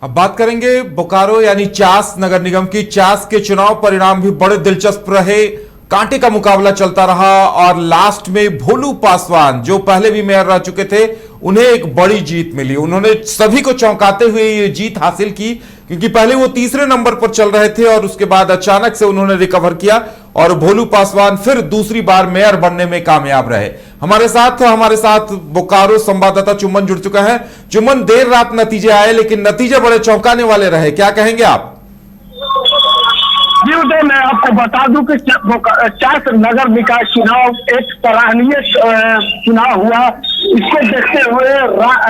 अब बात करेंगे बोकारो यानी चास नगर निगम की। चास के चुनाव परिणाम भी बड़े दिलचस्प रहे। कांटे का मुकाबला चलता रहा और लास्ट में भोलू पासवान, जो पहले भी मेयर रह चुके थे, उन्हें एक बड़ी जीत मिली। उन्होंने सभी को चौंकाते हुए ये जीत हासिल की, क्योंकि पहले वो तीसरे नंबर पर चल रहे थे और उसके बाद अचानक से उन्होंने रिकवर किया और भोलू पासवान फिर दूसरी बार मेयर बनने में कामयाब रहे। हमारे साथ बोकारो संवाददाता चुम्बन जुड़ चुका है। चुम्बन, देर रात नतीजे आए लेकिन नतीजे बड़े चौंकाने वाले रहे, क्या कहेंगे आप? जी उदय, मैं आपको बता दूं कि चास नगर निकाय चुनाव एक सराहनीय चुनाव हुआ। इसको देखते हुए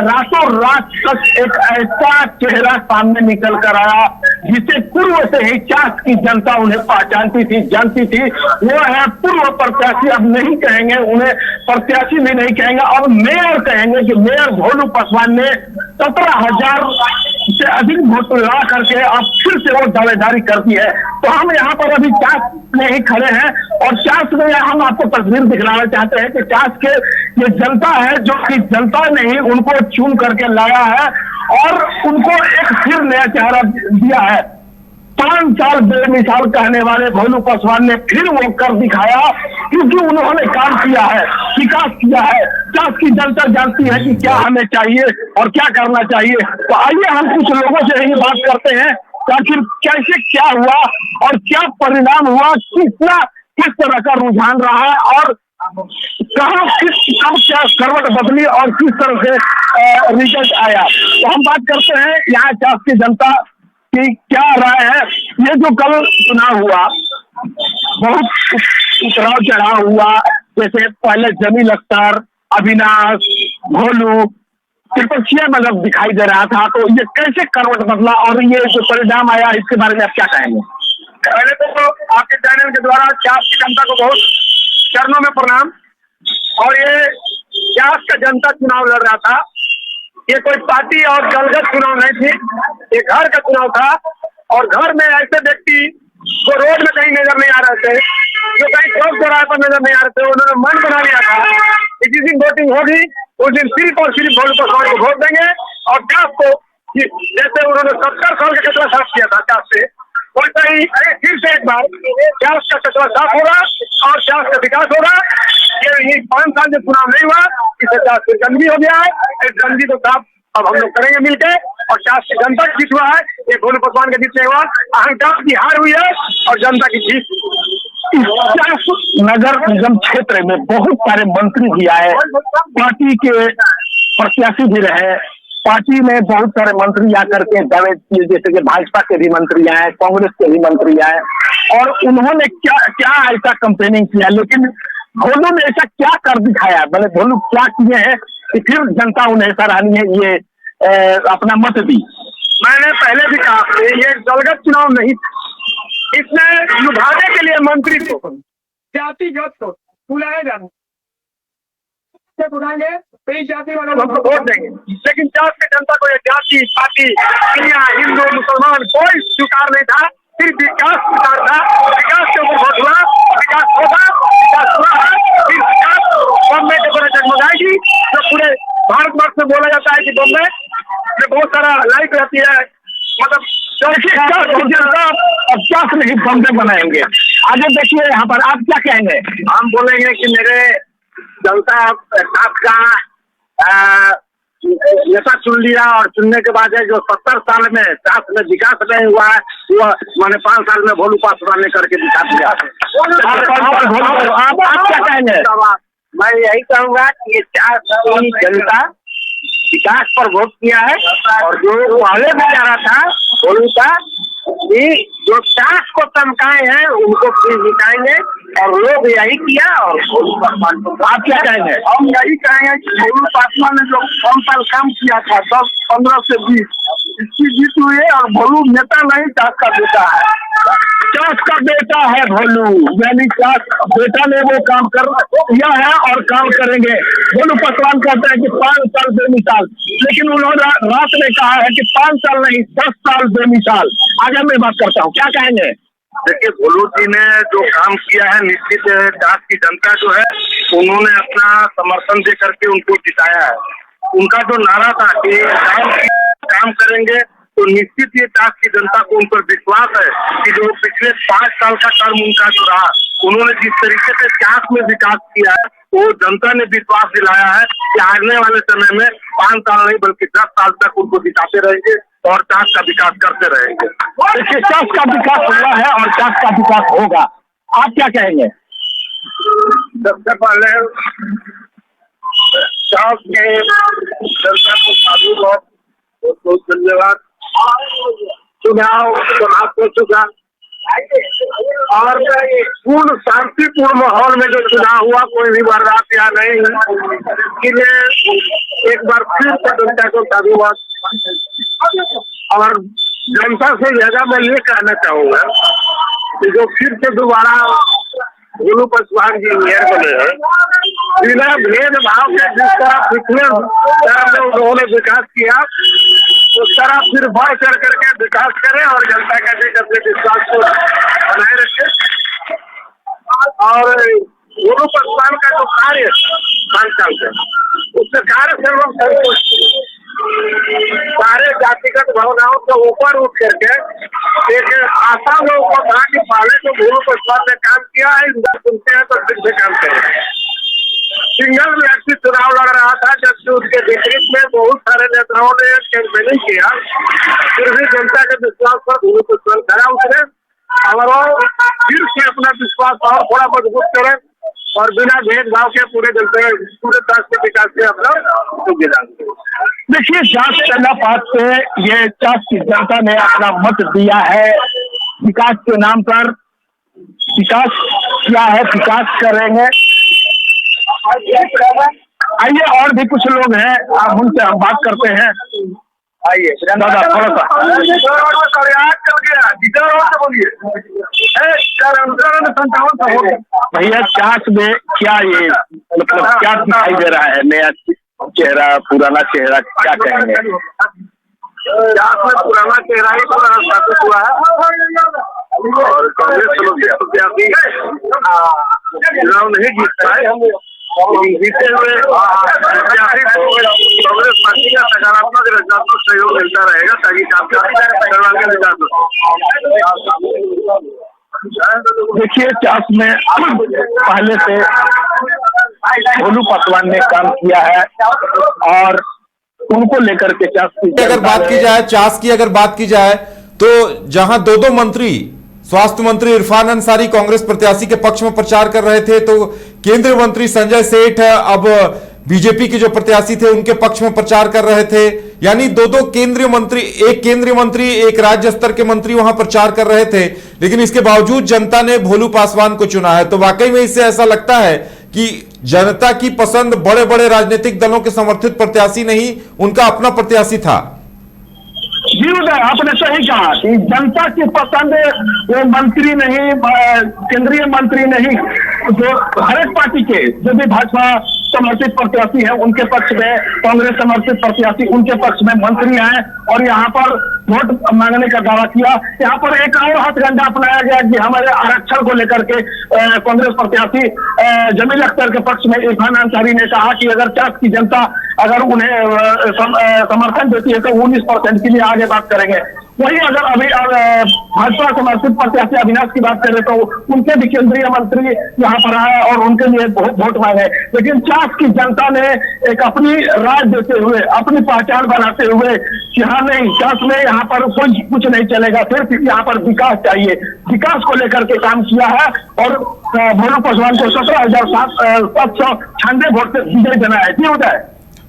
रातों रात तक एक ऐसा चेहरा सामने निकल कर आया जिसे पूर्व से ही चास की जनता उन्हें पहचानती थी, जानती थी। वो है पूर्व प्रत्याशी, अब नहीं कहेंगे उन्हें प्रत्याशी भी नहीं कहेंगे, अब मेयर कहेंगे कि मेयर भोलू पासवान ने 17,000 से अधिक वोट ला करके अब फिर से वो दावेदारी करती है। तो हम यहाँ पर अभी चास में ही खड़े हैं और चास में हम आपको तस्वीर दिखलाना चाहते हैं कि चास के ये जनता है जो कि जनता ने ही उनको चुन करके लाया है और उनको एक फिर नया चेहरा दिया है। 5 साल बेमिसाल कहने वाले भोलू पासवान ने फिर वो कर दिखाया, क्योंकि उन्होंने काम किया है, विकास किया है। चास की जनता जानती है कि क्या हमें चाहिए और क्या करना चाहिए। तो आइए हम कुछ लोगों से ही बात करते हैं आखिर कैसे क्या हुआ और क्या परिणाम हुआ, किस तरह का रुझान रहा है और कहाँ कब क्या करवट बदली और किस तरह से रिजल्ट आया। तो हम बात करते हैं यहाँ चास की जनता की क्या राय है। ये जो कल चुनाव हुआ बहुत उतराव चढ़ाव हुआ, जैसे पहले जमील अख्तर, अविनाश, भोलू त्रिपक्षीय मतलब दिखाई दे रहा था, तो ये कैसे करवट बदला और ये जो परिणाम आया इसके बारे में आप क्या कहेंगे? पहले तो आपके चैनल के द्वारा चास की जनता को बहुत चरणों में प्रणाम। और ये चास का जनता चुनाव लड़ रहा था, ये कोई पार्टी और दलगत चुनाव नहीं थी, ये घर का चुनाव था। और घर में ऐसे व्यक्ति जो रोड में कहीं नजर नहीं आ रहे थे, जो कहीं चौक चौराहे पर नजर नहीं आ रहे थे, उन्होंने मन बना लिया था कि जिस दिन वोटिंग होगी उस दिन सिर्फ और सिर्फ भोलू पासवान को वोट देंगे। और चास को जैसे उन्होंने 70 साल का कचरा साफ किया था चास से, वैसा ही फिर से एक बार चास का कचरा साफ होगा और चास का विकास होगा। ये 5 साल से चुनाव नहीं हुआ, इससे चास की गंदगी हो गया है। इस गंदगी को साफ अब हम लोग करेंगे मिलकर। और चास की जनता की जीत हुआ है, ये भोलू पासवान का जीत नहीं हुआ, अहंकार की हार हुई है और जनता की जीत। चास नगर निगम क्षेत्र में बहुत सारे मंत्री भी आए, पार्टी के प्रत्याशी भी रहे, पार्टी में बहुत सारे मंत्री आकर के दावे किए, जैसे कि भाजपा के भी मंत्री आए, कांग्रेस के भी मंत्री आए और उन्होंने क्या क्या ऐसा कंपेनिंग किया। लेकिन भोलू ने ऐसा क्या कर दिखाया, भले भोलू क्या किए हैं कि फिर जनता उन्हें सराहनीय ये अपना मत दी। मैंने पहले भी कहा ये दलगत चुनाव नहीं, इसमें लुभाने के लिए मंत्री को जातिगत को बुलाया जाना बुलाएंगे, कई जाति वालों को वोट देंगे। लेकिन चास की जनता को ये जाति पार्टी हिंदू मुसलमान कोई स्वीकार नहीं था, सिर्फ विकास स्वीकार था। विकास के ऊपर वोट हुआ, विकास होगा, विकास हुआ है, फिर विकास बॉम्बे के ऊपर जगमगाएगी। जो पूरे भारतवर्ष में बोला जाता है कि बॉम्बे में बहुत सारा लाइट रहती है, मतलब अब चास नहीं बॉम्बे बनाएंगे। आगे देखिए यहाँ पर आप क्या कहेंगे? हम बोलेंगे कि मेरे जनता आपका नेता चुन लिया और चुनने के बाद जो 70 साल में चास में विकास नहीं हुआ है, वो मैंने 5 साल में भोलू पासवान ने करके दिखा दिया। आप क्या कहेंगे? मैं यही कहूँगा कि चास की जनता विकास पर वोट किया है और जो पहले भी जा रहा था भोलू का कि जो चास को चमकाए हैं उनको फिर जिताएंगे और लोग यही किया। और आप क्या कहेंगे? हम यही कहेंगे कि भोलू पासवान ने जो 5 साल काम किया था 10, 15 से 20, इसकी जीत हुई है। और भोलू नेता नहीं, चास का बेटा है। चास का बेटा है भोलू, यानी चास बेटा ने वो काम कर किया है और काम करेंगे। भोलू पासवान कहते हैं कि 5 साल बेमिसाल, लेकिन उन्होंने रात में कहा है कि 5 साल नहीं 10 साल बेमिसाल। आगे मैं बात करता हूँ, क्या कहेंगे? देखिए, भोलू जी ने जो काम किया है, निश्चित चास की जनता जो है उन्होंने अपना समर्थन दे करके उनको जिताया है। उनका जो नारा था कि काम करेंगे तो निश्चित ये चास की जनता को उन पर विश्वास है कि जो पिछले 5 साल का टर्म उनका जो रहा, उन्होंने जिस तरीके से चास में विकास किया है, वो जनता ने विश्वास दिलाया है कि आने वाले समय में 5 साल नहीं बल्कि 10 साल तक उनको जिताते रहेंगे और चास का विकास करते रहेंगे। देखिए, चास का विकास हुआ है और चास का विकास होगा, आप क्या कहेंगे? सबसे पहले चास के जनता को बहुत बहुत धन्यवाद। चुनाव समाप्त हो चुका और पूर्ण शांतिपूर्ण माहौल में जो चुनाव हुआ, कोई भी वारदात या नहीं, एक बार फिर से जनता को साधुवाद। और जनता से ज्यादा मैं ये कहना चाहूंगा कि जो फिर से दोबारा भोलू पासवान जी मेयर बने हैं, बिना भेदभाव के जिस तरह पिछले में उन्होंने विकास किया, उस तरह फिर बढ़ चढ़ करके विकास करें और जनता का अपने विश्वास को बनाए रखे। और भोलू पासवान का जो कार्य 5 साल का, उससे कार्य से लोग संतुष्ट, सारे जातिगत भावनाओं से ऊपर उठ करके एक आशा लोगों को था कि पहले जो भोलू पासवान ने काम किया है, सुनते हैं तो फिर से काम करेंगे। सिंगल व्यक्ति चुनाव लड़ रहा था, जबकि उसके विपरीत में बहुत सारे नेताओं ने कैंपेनिंग किया, फिर भी जनता के विश्वास पर भोलू पासवान खरा उतरे और वो फिर से अपना विश्वास और थोड़ा मजबूत करें और बिना भेदभाव के पूरे जनता पूरे देश के विकास के अपना योगदान दें। देखिए, चास पहला बात से ये चास की जनता ने अपना मत दिया है, विकास के नाम पर विकास किया है, विकास करेंगे। आइए, और भी कुछ लोग हैं, आप उनसे हम बात करते हैं। आइए दादा, थोड़ा सा बोलिए। भैया, चास में क्या ये मतलब क्या दिखाई दे रहा है? नया चेहरा, पुराना चेहरा, क्या कहेंगे? चास में पुराना चेहरा ही स्थापित हुआ है और कांग्रेस प्रत्याशी चुनाव नहीं जीत पाए, जीते हुए कांग्रेस पार्टी का सकारात्मक रचनात्मक सहयोग मिलता रहेगा ताकि काम सर्वांगीण विकास हो। देखिए, चास में पहले से भोलू पासवान ने काम किया है और उनको लेकर के चास की अगर बात की जाए, चास की अगर बात की जाए तो जहां दो मंत्री, स्वास्थ्य मंत्री इरफान अंसारी कांग्रेस प्रत्याशी के पक्ष में प्रचार कर रहे थे, तो केंद्रीय मंत्री संजय सेठ अब बीजेपी के जो प्रत्याशी थे उनके पक्ष में प्रचार कर रहे थे। यानी दो केंद्रीय मंत्री, एक केंद्रीय मंत्री, एक राज्य स्तर के मंत्री वहां प्रचार कर रहे थे, लेकिन इसके बावजूद जनता ने भोलू पासवान को चुना है। तो वाकई में इससे ऐसा लगता है कि जनता की पसंद बड़े बड़े राजनीतिक दलों के समर्थित प्रत्याशी नहीं, उनका अपना प्रत्याशी था। जी उदय, आपने सही कहा कि जनता की पसंद वो मंत्री नहीं, केंद्रीय मंत्री नहीं, जो हर एक पार्टी के जो भी भाजपा समर्थित प्रत्याशी है उनके पक्ष में, कांग्रेस समर्थित प्रत्याशी उनके पक्ष में मंत्री हैं और यहाँ पर वोट मांगने का दावा किया। यहाँ पर एक और हथकंडा अपनाया गया कि हमारे आरक्षण को लेकर के कांग्रेस प्रत्याशी जमील अख्तर के पक्ष में इरफान अंसारी ने कहा कि अगर चास की जनता अगर उन्हें समर्थन देती है तो 19% के लिए आगे बात करेंगे। वही अगर अभी भाजपा समर्थित प्रत्याशी अविनाश की बात करें तो उनके भी केंद्रीय मंत्री यहाँ पर आए और उनके लिए वोट मांगे। लेकिन चास की जनता ने एक अपनी राय देते हुए, अपनी पहचान बनाते हुए कि हाँ नहीं, चास में यहाँ पर कोई कुछ नहीं चलेगा, सिर्फ यहाँ पर विकास चाहिए, विकास को लेकर के काम किया है और भोलू पासवान को 17,796 वोट से विजय बनाया है। जी उदय।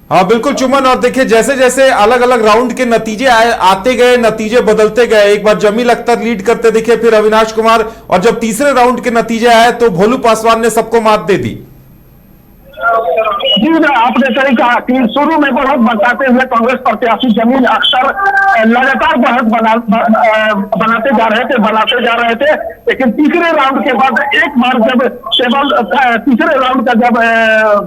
हाँ बिल्कुल चुमन, और देखिए जैसे जैसे अलग अलग राउंड के नतीजे आते गए, नतीजे बदलते गए, एक बार जमील अख्तर लीड करते दिखे, फिर अविनाश कुमार, और जब तीसरे राउंड के नतीजे आए तो भोलू पासवान ने सबको मात दे दी। जी आपने सही कहा कि शुरू में बढ़त बताते हुए कांग्रेस प्रत्याशी जमील अख्तर लगातार बढ़त बनाते जा रहे थे, लेकिन तीसरे राउंड के बाद एक बार जब केवल तीसरे राउंड का जब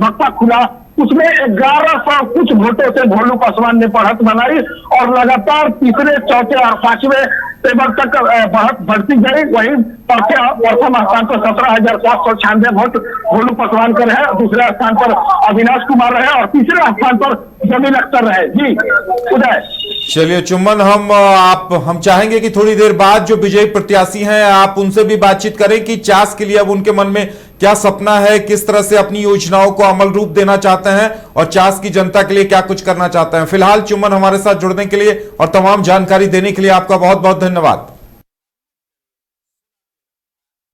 बक्सा खुला उसमें 1100 कुछ वोटों से भोलू पासवान ने बढ़त बनाई और लगातार तीसरे, चौथे और 5वें टेबल तक बढ़त बढ़ती गई। वही प्रथम स्थान पर 17,796 वोट भोलू पासवान के रहे, दूसरे स्थान पर अविनाश कुमार रहे और तीसरे स्थान पर जमील अख्तर रहे। जी उदय। चलिए चुम्बन, हम चाहेंगे कि थोड़ी देर बाद जो विजयी प्रत्याशी हैं आप उनसे भी बातचीत करें कि चास के लिए अब उनके मन में क्या सपना है, किस तरह से अपनी योजनाओं को अमल रूप देना चाहते हैं और चास की जनता के लिए क्या कुछ करना चाहते हैं। फिलहाल चुम्बन, हमारे साथ जुड़ने के लिए और तमाम जानकारी देने के लिए आपका बहुत बहुत धन्यवाद।